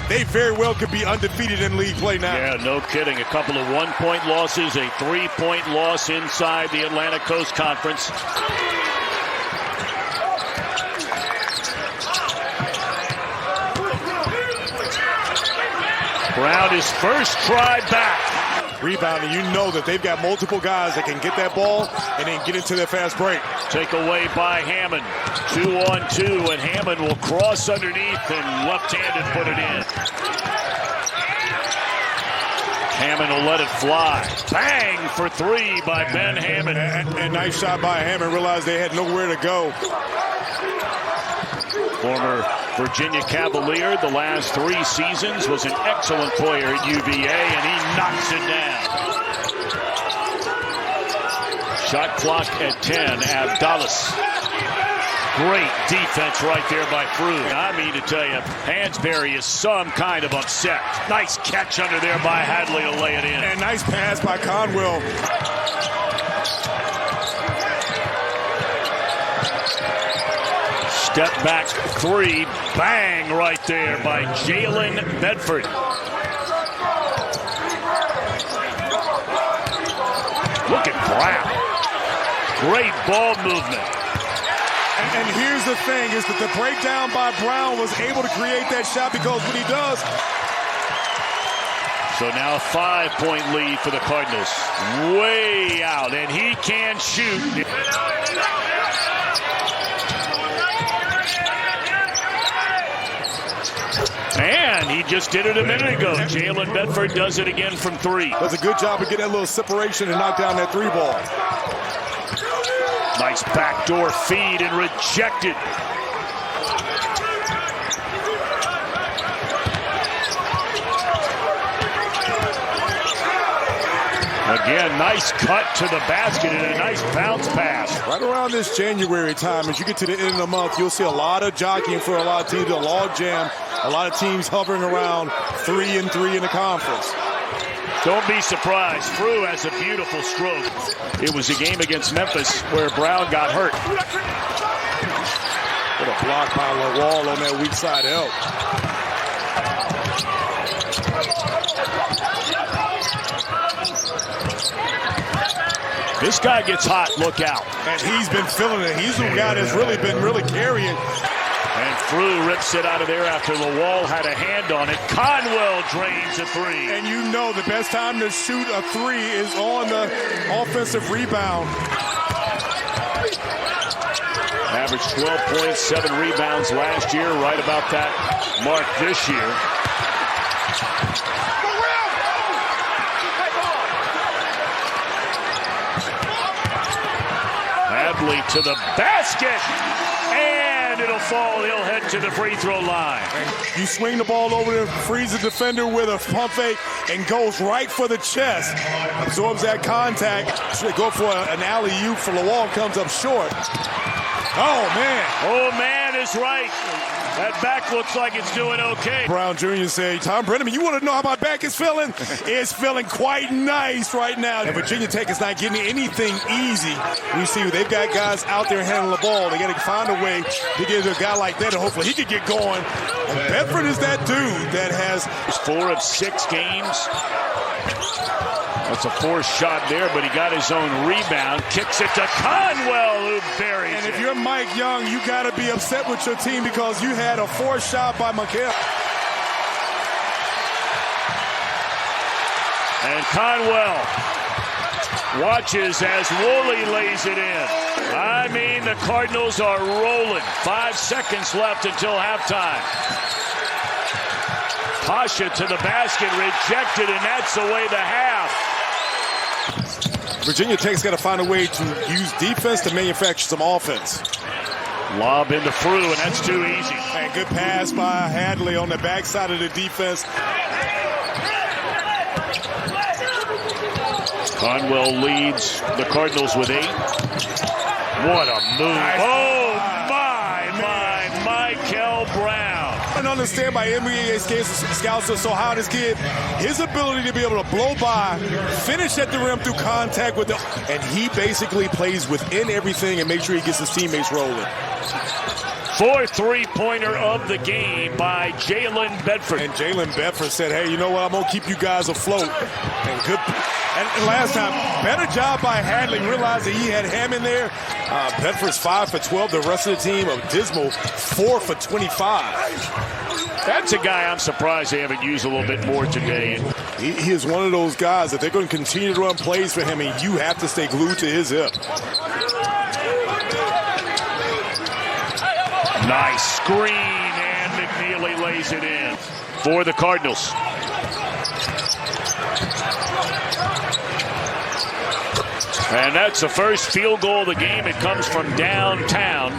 they very well could be undefeated in league play now. Yeah, no kidding. A couple of one-point losses, a three-point loss inside the Atlantic Coast Conference. Brown, his first try back. Rebounding, you know that they've got multiple guys that can get that ball and then get into their fast break. Take away by Hammond. 2-on-2, and Hammond will cross underneath and left-handed put it in. Hammond will let it fly. Bang for three by Ben Hammond. And nice shot by Hammond. Realized they had nowhere to go. Former Virginia Cavalier the last 3 seasons, was an excellent player at UVA, and he knocks it down. Shot clock at 10. Abdallas. Great defense right there by Fru. I mean to tell you, Hansberry is some kind of upset. Nice catch under there by Hadley to lay it in. And nice pass by Conwell. Step back 3, bang right there by Jailen Bedford. Look at Brown. Great ball movement. And here's the thing, is that the breakdown by Brown was able to create that shot, because what he does. So now a 5-point lead for the Cardinals. Way out, and he can shoot. And he just did it a minute ago. Jailen Bedford does it again from 3. Does a good job of getting that little separation and knock down that 3 ball. Nice backdoor feed and rejected. Again, nice cut to the basket and a nice bounce pass. Right around this January time, as you get to the end of the month, you'll see a lot of jockeying for a lot of teams, a log jam, a lot of teams hovering around 3-3 in the conference. Don't be surprised. Fru has a beautiful stroke. It was a game against Memphis where Brown got hurt. What a block by Wall on that weak side help. This guy gets hot, look out. And he's been feeling it. He's the guy that's really been carrying. And Fru rips it out of there after Lawal had a hand on it. Conwell drains a 3. And you know the best time to shoot a 3 is on the offensive rebound. Averaged 12 points, 7 rebounds last year, right about that mark this year. Hadley to the basket, and it'll fall. He'll head to the free throw line. You swing the ball over there, frees the defender with a pump fake, and goes right for the chest. Absorbs that contact. Go for an alley-oop for Lawal, comes up short. Oh, man. Oh, man is right. That back looks like it's doing okay. Brown Jr. said, Tom Brenneman, you want to know how my back is feeling? It's feeling quite nice right now. And Virginia Tech is not getting anything easy. We see they've got guys out there handling the ball. They got to find a way to get a guy like that, and hopefully he can get going. And Bedford is that dude that has 4 of 6 games. That's a forced shot there, but he got his own rebound. Kicks it to Conwell, who buries it. And if you're Mike Young, you got to be upset with your team because you had a forced shot by Mikel. And Conwell watches as Woolley lays it in. I mean, the Cardinals are rolling. 5 seconds left until halftime. Pasha to the basket, rejected, and that's away the half. Virginia Tech's got to find a way to use defense to manufacture some offense. Lob into Fru, and that's too easy. And good pass by Hadley on the backside of the defense. Conwell leads the Cardinals with 8. What a move. Oh, my, Mikel Brown. I don't understand by NBA scouts are so high on this kid. His ability to be able to blow by, finish at the rim through contact with and he basically plays within everything and make sure he gets his teammates rolling. Fourth three-pointer of the game by Jailen Bedford. And Jailen Bedford said, hey, you know what? I'm going to keep you guys afloat. And last time, better job by Hadley, realized that he had Hammond there. Bedford's 5 for 12. The rest of the team, dismal, 4 for 25. That's a guy I'm surprised they haven't used a little bit more today. He is one of those guys that they're going to continue to run plays for him, and you have to stay glued to his hip. Nice screen, and McNeely lays it in for the Cardinals. And that's the first field goal of the game. It comes from downtown.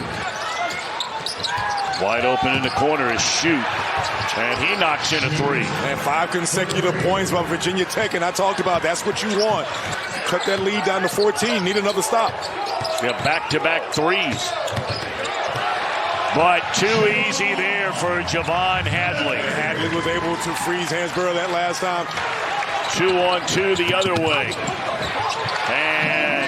Wide open in the corner is Shoot. And he knocks in a three. And 5 consecutive points by Virginia Tech, and I talked about that's what you want. Cut that lead down to 14. Need another stop. Yeah, back-to-back threes. But too easy there for Javon Hadley. Hadley was able to freeze Hansborough that last time. 2-on-2 the other way. And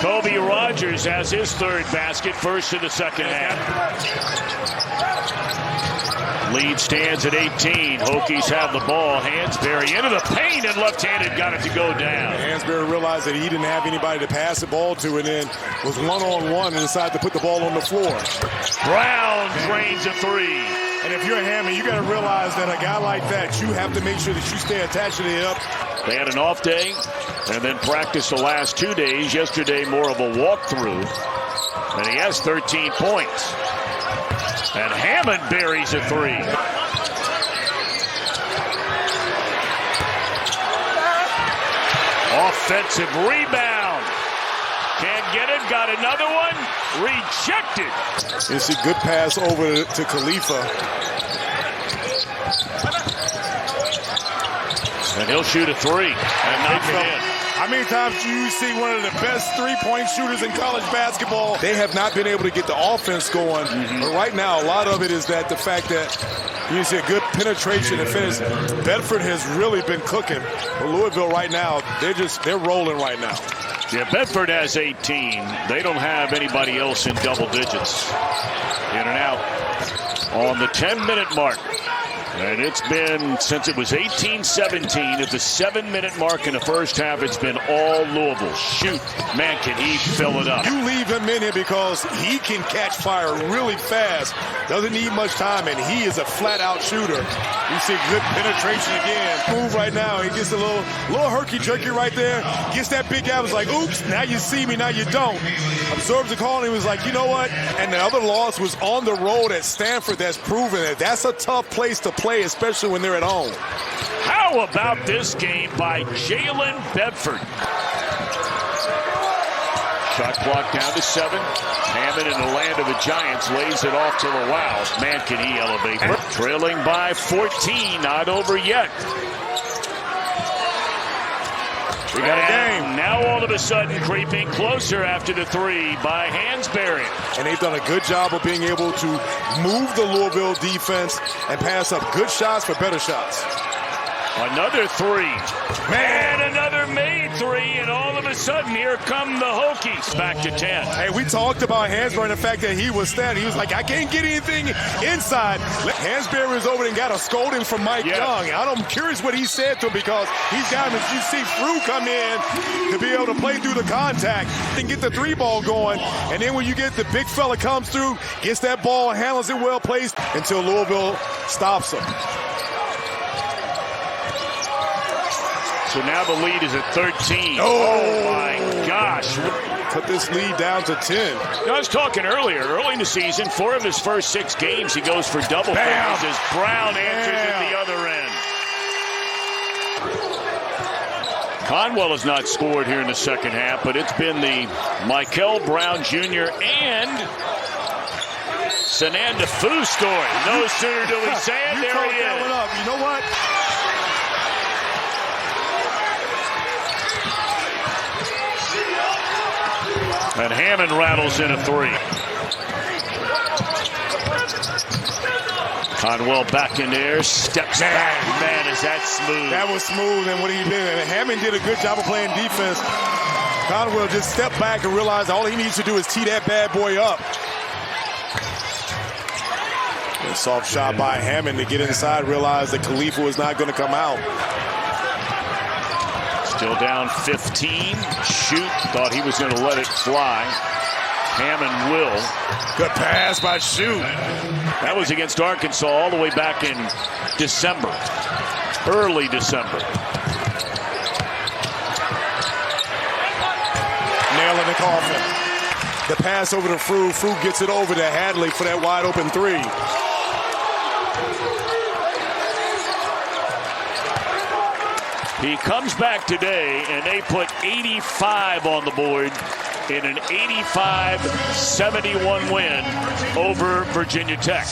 Kobe Rogers has his third basket, first in the second half. Lead stands at 18. Hokies have the ball. Hansberry into the paint and left-handed got it to go down. Hansberry realized that he didn't have anybody to pass the ball to, and then was one-on-one and decided to put the ball on the floor. Brown drains a three. And if you're a Hammond, you got to realize that a guy like that, you have to make sure that you stay attached to the hip. They had an off day and then practiced the last 2 days. Yesterday, more of a walkthrough. And he has 13 points. And Hammond buries a three. Offensive rebound. Can't get it. Got another one. Rejected. It's a good pass over to Khalifa. And he'll shoot a three and knock it in. How many times do you see one of the best three-point shooters in college basketball? They have not been able to get the offense going. But right now, a lot of it is that the fact that you see a good penetration and finish. Bedford has really been cooking. But Louisville right now, they're rolling right now. Yeah, Bedford has 18. They don't have anybody else in double digits. In and out on the 10-minute mark. And it's been, since it was 18-17, at the 7-minute mark in the first half, it's been all Louisville. Shoot. Man, can he fill it up. You leave him in here because he can catch fire really fast. Doesn't need much time, and he is a flat-out shooter. You see good penetration again. Move right now. He gets a little herky-jerky right there. Gets that big out. It's like, oops, now you see me, now you don't. Absorbs the call, and he was like, you know what? And the other loss was on the road at Stanford. That's proven that that's a tough place to play, especially when they're at home. How about this game by Jailen Bedford? Shot clock down to 7. Hammond in the land of the Giants lays it off to the wow. Man, can he elevate. Trailing by 14, not over yet. We got a game. Now all of a sudden creeping closer after the three by Hansberry. And they've done a good job of being able to move the Louisville defense and pass up good shots for better shots. Another three. Man, another made three, and all of a sudden, here come the Hokies back to 10. Hey, we talked about Hansberry and the fact that he was standing. He was like, I can't get anything inside. Hansberry was over and got a scolding from Mike Young. I'm curious what he said to him because he's got him. As you see Fru come in to be able to play through the contact and get the three ball going. And then when you get the big fella comes through, gets that ball, handles it well placed until Louisville stops him. So now the lead is at 13. Oh my gosh. Cut this lead down to 10. I was talking earlier, early in the season, 4 of his first 6 games, he goes for double figures as Brown answers at the other end. Conwell has not scored here in the second half, but it's been the Mikel Brown Jr. and Sananda Fru story. No sooner do we say it, there he is. You know what? And Hammond rattles in a three. Conwell back in there, steps back. Man, is that smooth. That was smooth, and what he did. And Hammond did a good job of playing defense. Conwell just stepped back and realized all he needs to do is tee that bad boy up. A soft shot by Hammond to get inside, realized that Khalifa was not going to come out. Still down 15. Shoot, thought he was going to let it fly. Hammond will. Good pass by Shoot. That was against Arkansas all the way back in December. Early December. Nail in the coffin. The pass over to Fru. Fru gets it over to Hadley for that wide open three. He comes back today, and they put 85 on the board in an 85-71 win over Virginia Tech.